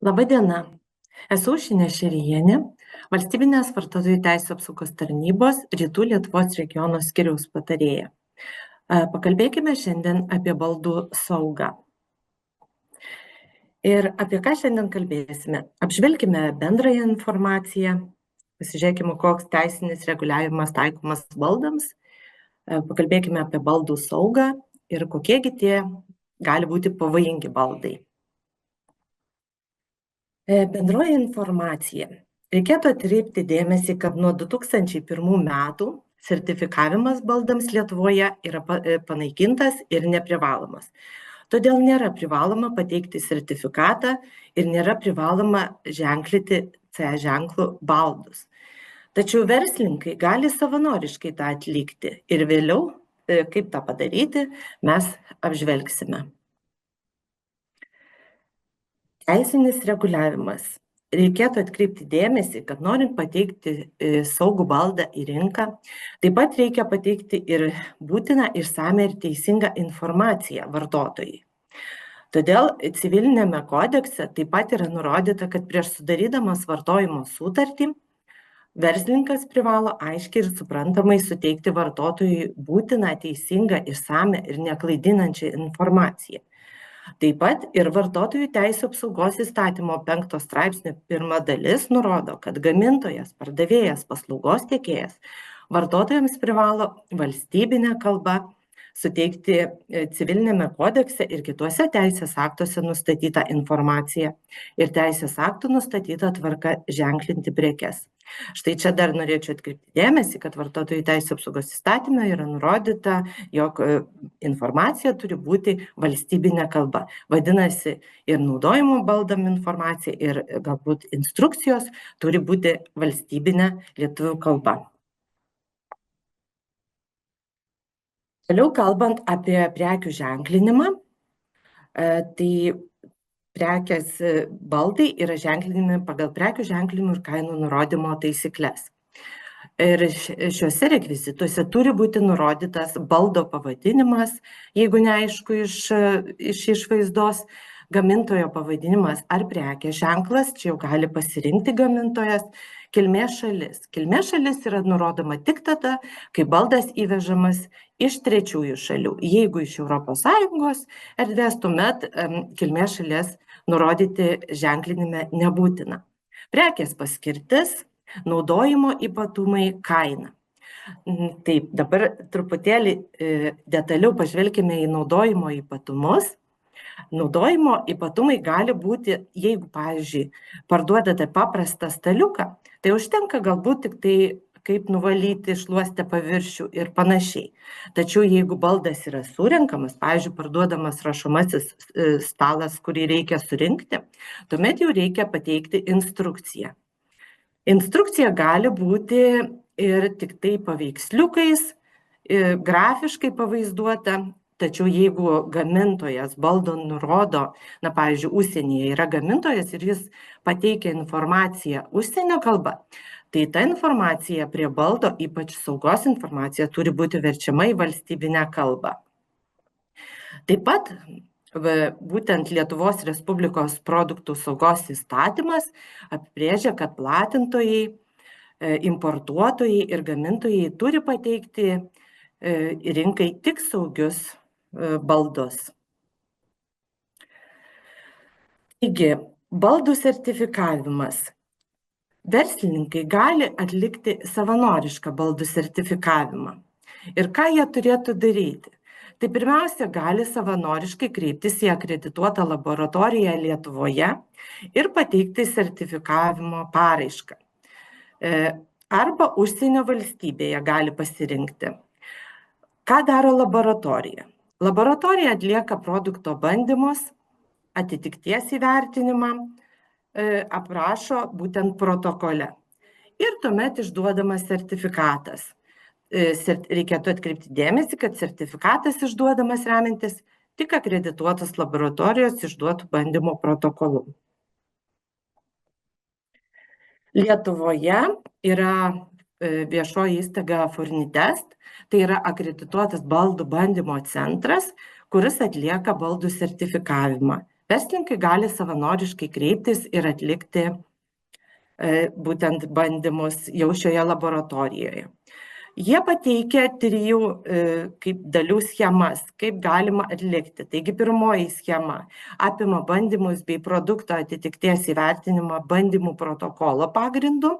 Laba diena. Esu Aušrinė Šerienė, Valstybinės vartotojų teisių apsaugos tarnybos Rytų Lietuvos regiono skyriaus patarėja. Pakalbėkime šiandien apie baldų saugą. Ir apie ką šiandien kalbėsime? Apžvelkime bendrąją informaciją, pasižiūrėkime, koks teisinis reguliavimas taikomas baldams, pakalbėkime apie baldų saugą ir kokiegi tie gali būti pavojingi baldai. Bendroji informacija. Reikėtų atkreipti dėmesį, kad nuo 2001 metų sertifikavimas baldams Lietuvoje yra panaikintas ir neprivalomas. Todėl nėra privaloma pateikti sertifikatą ir nėra privaloma ženklyti CE ženklų baldus. Tačiau verslininkai gali savanoriškai tą atlikti ir vėliau, kaip tą padaryti, mes apžvelgsime. Teisinis reguliavimas. Reikėtų atkreipti dėmesį, kad norint pateikti saugų baldą į rinką, taip pat reikia pateikti ir būtiną išsamią ir teisingą informaciją vartotojai. Todėl civilinėme kodekse taip pat yra nurodyta, kad prieš sudarydamas vartojimo sutartį, verslininkas privalo aiškiai ir suprantamai suteikti vartotojui būtiną, teisingą, išsamią ir neklaidinančią informaciją. Taip pat ir vartotojų teisių apsaugos įstatymo 5 straipsnio 1 dalis nurodo, kad gamintojas, pardavėjas, paslaugos tiekėjas vartotojams privalo valstybinę kalbą suteikti civilinėme kodekse ir kituose teisės aktuose nustatytą informaciją ir teisės aktų nustatytą tvarką ženklinti prekes. Štai čia dar norėčiau atkreipti dėmesį, kad vartotojų teisių apsaugos įstatyme yra nurodyta, jog informacija turi būti valstybinė kalba. Vadinasi, ir naudojimo baldam informacija, ir galbūt instrukcijos turi būti valstybinė lietuvių kalba. Toliau kalbant apie prekių ženklinimą, tai prekės baldai yra ženklinami pagal prekių ženklinimų ir kainų nurodymo taisyklės. Ir šiuose rekvizituose turi būti nurodytas baldo pavadinimas, jeigu neaišku iš išvaizdos, gamintojo pavadinimas ar prekės ženklas, čia jau gali pasirinkti gamintojas, kilmės šalis. Kilmės šalis yra nurodoma tik tada, kai baldas įvežamas iš trečiųjų šalių. Jeigu iš ES erdvės, tuomet kilmės šalies nurodyti ženklinime nebūtina. Prekės paskirtis, naudojimo ypatumai, kaina. Taip, dabar truputėlį detaliau pažvelkime į naudojimo ypatumus. Naudojimo ypatumai gali būti, jeigu, pavyzdžiui, parduodate paprastą staliuką, tai užtenka galbūt tik tai kaip nuvalyti šluostę paviršių ir panašiai. Tačiau jeigu baldas yra surenkamas, pavyzdžiui, parduodamas rašomasis stalas, kurį reikia surinkti, tuomet jau reikia pateikti instrukciją. Instrukcija gali būti ir tik tai paveiksliukais, grafiškai pavaizduota, tačiau jeigu gamintojas baldo nurodo, pavyzdžiui, užsienyje yra gamintojas ir jis pateikia informaciją užsienio kalba, tai ta informacija prie baldo, ypač saugos informacija, turi būti verčiama į valstybinę kalbą. Taip pat būtent Lietuvos Respublikos produktų saugos įstatymas apibrėžia, kad platintojai, importuotojai ir gamintojai turi pateikti rinkai tik saugius baldus. Taigi, baldų sertifikavimas. Verslininkai gali atlikti savanorišką baldų sertifikavimą. Ir ką jie turėtų daryti? Tai pirmiausia, gali savanoriškai kreiptis į akredituotą laboratoriją Lietuvoje ir pateikti sertifikavimo paraišką. Arba užsienio valstybėje gali pasirinkti. Ką daro laboratorija? Laboratorija atlieka produkto bandymus, atitikties įvertinimą, aprašo būtent protokole. Ir tuomet išduodamas sertifikatas. Reikėtų atkreipti dėmesį, kad sertifikatas išduodamas remiantis tik akredituotos laboratorijos išduotų bandymo protokolu. Lietuvoje yra viešoji įstaiga Furnitest, tai yra akredituotas baldų bandymo centras, kuris atlieka baldų sertifikavimą. verslininkai gali savanoriškai kreiptis ir atlikti būtent bandymus jau šioje laboratorijoje. Jie pateikia 3 kaip dalių schemas, kaip galima atlikti. Taigi pirmoji schema apima bandymus bei produkto atitikties įvertinimą bandymų protokolo pagrindu,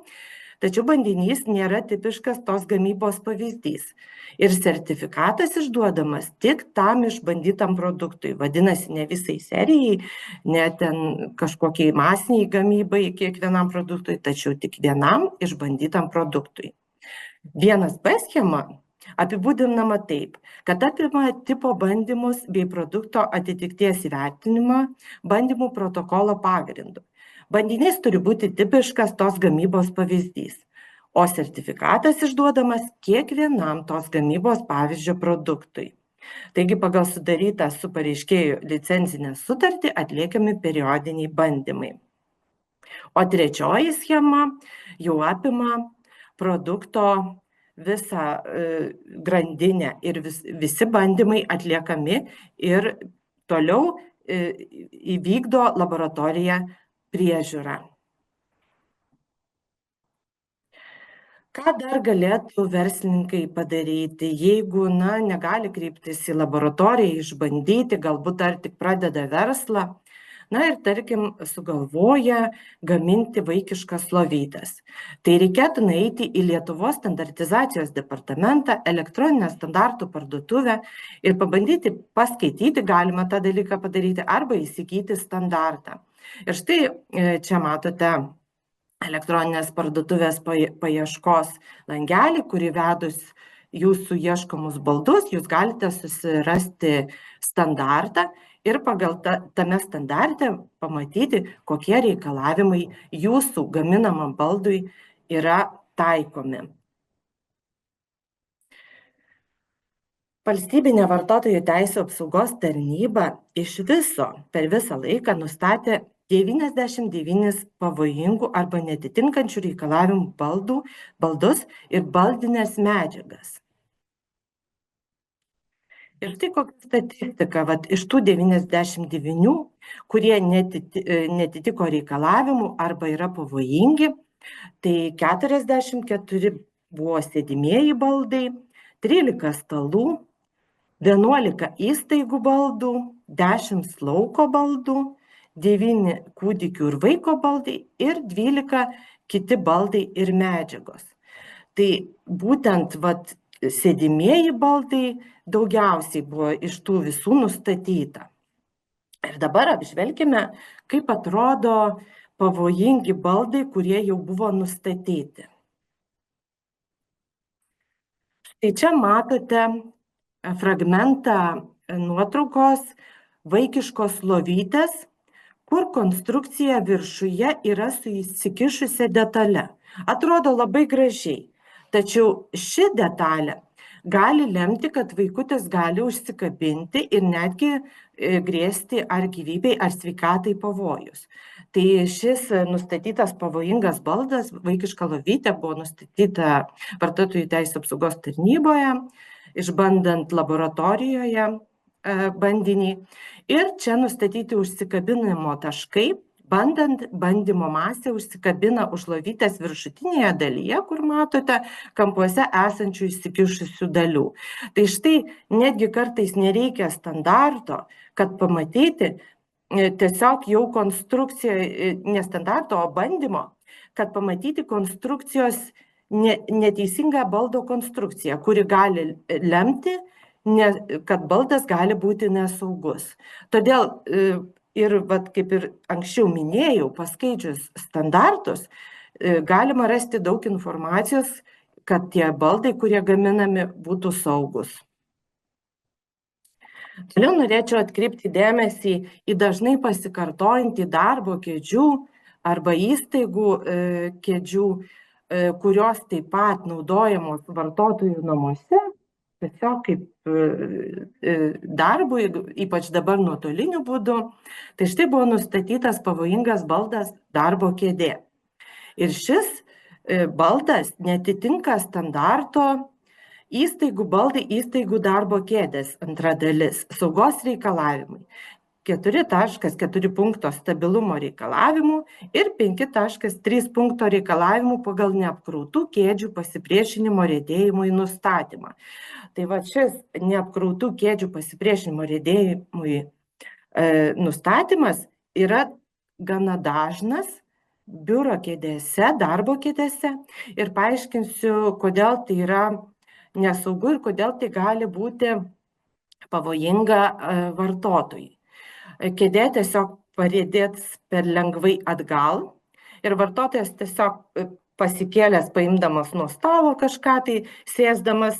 tačiau bandinys nėra tipiškas tos gamybos pavyzdys. Ir sertifikatas išduodamas tik tam išbandytam produktui. Vadinasi, ne visai serijai, ne ten kažkokiai masiniai gamybai kiekvienam produktui, tačiau tik vienam išbandytam produktui. 1B schema apibūdinama taip, kad apima tipo bandymus bei produkto atitikties įvertinimą bandymų protokolo pagrindu. Bandinys turi būti tipiškas tos gamybos pavyzdys, o sertifikatas išduodamas kiekvienam tos gamybos pavyzdžio produktui. Taigi pagal sudarytą su pareiškėju licencinę sutartį atliekami periodiniai bandymai. O 3 schema jau apima produkto visą grandinę ir visi bandymai atliekami ir toliau įvykdo laboratorija priežiūrą. Ką dar galėtų verslininkai padaryti, jeigu negali kreiptis į laboratoriją, išbandyti, galbūt dar tik pradeda verslą? Ir tarkim, sugalvoja gaminti vaikiškas lovytes. Tai reikėtų nueiti į Lietuvos standartizacijos departamentą, elektroninę standartų parduotuvę ir pabandyti paskaityti, galima tą dalyką padaryti, arba įsigyti standartą. Ir štai čia matote elektroninės parduotuvės paieškos langelį, kurį vedus jūsų ieškomus baldus, jūs galite susirasti standartą ir pagal tame standarte pamatyti, kokie reikalavimai jūsų gaminamam baldui yra taikomi. Valstybinė vartotojų teisių apsaugos tarnyba iš viso per visą laiką nustatė 99 pavojingų arba netitinkančių reikalavimų baldus ir baldines medžiagas. Ir tai kokia statistika, iš tų 99, kurie netitiko reikalavimų arba yra pavojingi, tai 44 buvo sėdimieji baldai, 13 stalų, 11 įstaigų baldų, 10 lauko baldų, 9 kūdikių ir vaiko baldai ir 12 kiti baldai ir medžiagos. Tai būtent sėdimieji baldai daugiausiai buvo iš tų visų nustatyta. Ir dabar apžvelkime, kaip atrodo pavojingi baldai, kurie jau buvo nustatyti. Štai čia matote fragmentą nuotraukos vaikiškos lovytės, kur konstrukcija viršuje yra su įsikišusia detale. Atrodo labai gražiai. Tačiau ši detalė gali lemti, kad vaikutis gali užsikabinti ir netgi grėsti ar gyvybei, ar sveikatai pavojus. Tai šis nustatytas pavojingas baldas, vaikiška lovytė, buvo nustatyta vartotojų teisių apsaugos tarnyboje, išbandant laboratorijoje bandinį. Ir čia nustatyti užsikabinimo taškai. Bandant, bandymo masė užsikabina už lovytės viršutinėje dalyje, kur matote kampuose esančių įsikišusių dalių. Tai štai netgi kartais nereikia standarto, kad pamatyti tiesiog jau konstrukciją, ne standarto, o bandymo, kad pamatyti konstrukcijos neteisingą baldo konstrukciją, kuri gali lemti, kad baldas gali būti nesaugus. Todėl ir kaip ir anksčiau minėjau, paskaičius standartus, galima rasti daug informacijos, kad tie baldai, kurie gaminami, būtų saugus. Toliau norėčiau atkreipti dėmesį į dažnai pasikartojantį darbo kėdžių arba įstaigų kėdžių, kurios taip pat naudojamos vartotojų namuose, tiesiog kaip darbui, ypač dabar nuotoliniu būdu. Tai štai buvo nustatytas pavojingas baldas darbo kėdė. Ir šis baldas netitinka standarto įstaigų baldai, įstaigų darbo kėdės, antra dalis, saugos reikalavimai. 4.4 punkto stabilumo reikalavimų ir 5.3 punkto reikalavimų pagal neapkrautų kėdžių pasipriešinimo riedėjimui nustatymą. Tai va šis neapkrautų kėdžių pasipriešinimo riedėjimui nustatymas yra gana dažnas biuro kėdėse, darbo kėdėse ir paaiškinsiu, kodėl tai yra nesaugu ir kodėl tai gali būti pavojinga vartotojui. Kėdė tiesiog pariedėts per lengvai atgal ir vartotojas tiesiog pasikėlęs, paimdamas nuo stalo kažką, tai sėsdamas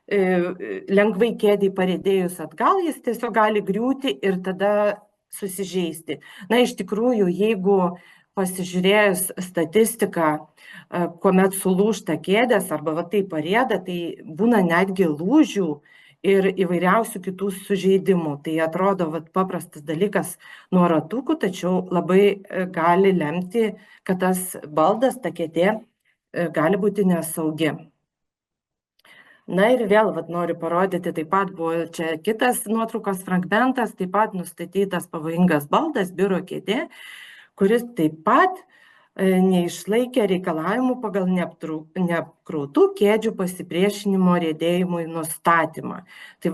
lengvai kėdį pariedėjus atgal, jis tiesiog gali griūti ir tada susižeisti. Na, iš tikrųjų, jeigu pasižiūrėjus statistiką, kuomet sulūžta kėdės arba va tai parieda, tai būna netgi lūžių ir įvairiausių kitų sužeidimų. Tai atrodo paprastas dalykas nuo ratukų, tačiau labai gali lemti, kad tas baldas, ta kėdė gali būti nesaugi. Na ir vėl noriu parodyti, taip pat buvo čia kitas nuotraukos fragmentas, taip pat nustatytas pavojingas baldas, biuro kėdė, kuris taip pat neišlaikė reikalavimų pagal neapkrautų kėdžių pasipriešinimo riedėjimui nustatymą. Tai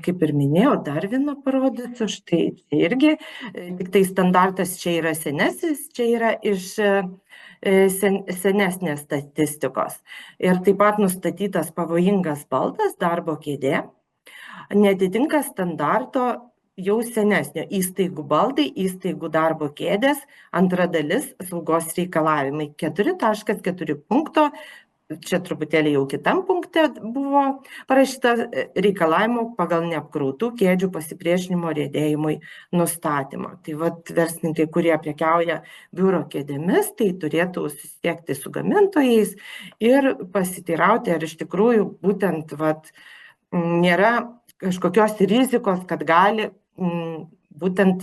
kaip ir minėjau, dar vieną parodysiu, štai čia irgi, tik tai standartas čia yra senesnis, čia yra iš senesnės statistikos. Ir taip pat nustatytas pavojingas baldas, darbo kėdė, netitinka standarto jau senesnio įstaigų baldai, įstaigų darbo kėdės, antra dalis saugos reikalavimai 4.4 punkto, čia truputėlį jau kitam punkte buvo parašyta reikalavimų pagal neapkrautų kėdžių pasipriešinimo riedėjimui nustatymą. Tai verslininkai, kurie prekiauja biuro kėdėmis, tai turėtų susisiekti su gamintojais ir pasiteirauti, ar iš tikrųjų būtent nėra kažkokios rizikos, kad gali būtent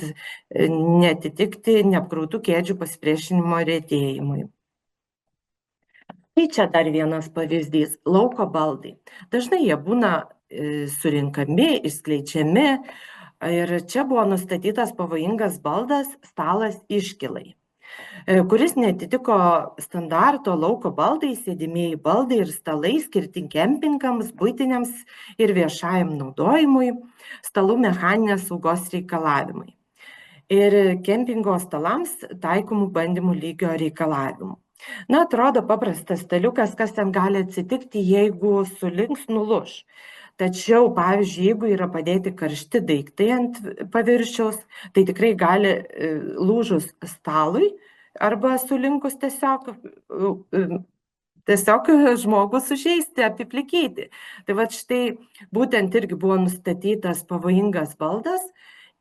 netitikti neapkrautų kėdžių pasipriešinimo riedėjimui. Tai čia dar vienas pavyzdys - lauko baldai. Dažnai jie būna surinkami, išskleidžiami ir čia buvo nustatytas pavojingas baldas stalas iškilai, kuris netitiko standarto lauko baldai, sėdimieji baldai ir stalai skirti kempingams, buitiniams ir viešajam naudojimui, stalų mechaninės saugos reikalavimai ir kempingo stalams taikomų bandymų lygio reikalavimų. Na, atrodo paprastas staliukas, kas ten gali atsitikti, jeigu sulinks, nuluš. Tačiau, pavyzdžiui, jeigu yra padėti karšti daiktai ant paviršiaus, tai tikrai gali lūžus stalui arba sulinkus tiesiog žmogų sužeisti, apiplikyti. Tai štai būtent irgi buvo nustatytas pavojingas baldas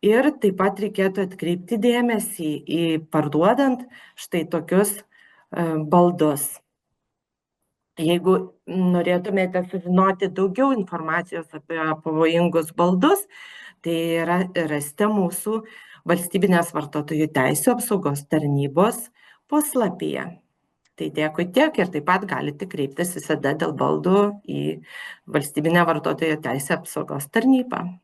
ir taip pat reikėtų atkreipti dėmesį į parduodant štai tokius baldus. Jeigu norėtumėte sužinoti daugiau informacijos apie pavojingus baldus, tai rasite mūsų Valstybinės vartotojų teisių apsaugos tarnybos puslapyje. Tai dėkui tiek ir taip pat galite kreiptis visada dėl baldų į Valstybinę vartotojų teisių apsaugos tarnybą.